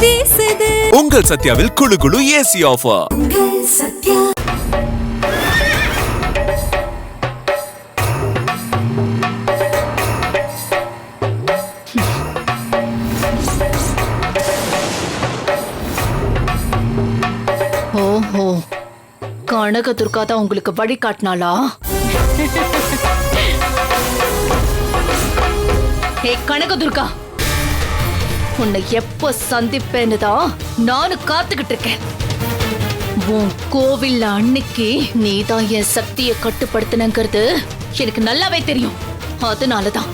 வீசுது. உங்கள் சத்யாவில் குளு குளு ஏசி ஆஃபர். சத்யா. ஓஹோ, கனக துர்கா தான் உங்களுக்கு வழி காட்டினாளா? ஏ கனக துர்கா, உன்னை எப்ப சந்திப்பேன்னு தான் நானும் காத்துக்கிட்டு இருக்கேன். உன் கோவில்ல அன்னைக்கு நீதான் என் சக்தியை கட்டுப்படுத்தினங்கிறது எனக்கு நல்லாவே தெரியும். அதனாலதான்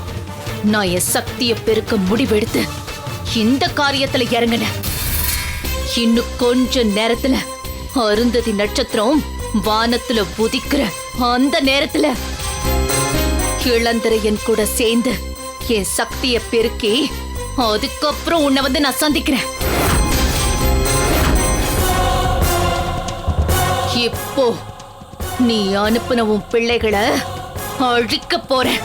நான் என் சக்தியை பெருக்க முடிவெடுத்து இந்த காரியத்துல இறங்கினேன். இன்னும் கொஞ்ச நேரத்துல அருந்ததி நட்சத்திரம் வானத்துல உதிக்கிற அந்த நேரத்துல இளந்திரையன் கூட சேர்ந்து என் சக்தியை பெருக்கி அதுக்கப்புறம் உன்னை வந்து நான் சந்திக்கிறேன். இப்போ நீ அனுப்புன உன் பிள்ளைகளை அழிக்க போறேன்.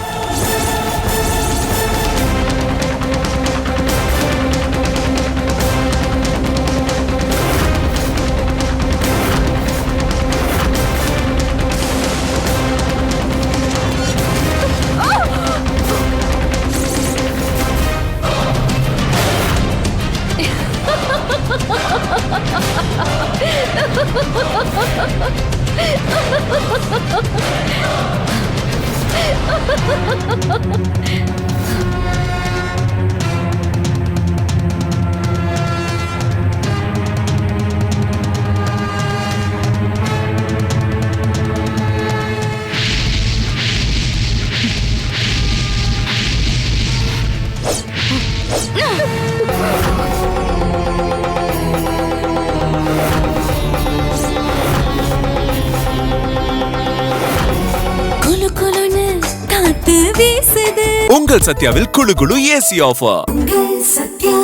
குளு குளுன்னு காத்து வீசுது. உங்கள் சத்யாவில் குளு குளு ஏசி ஆஃபர். சத்யா.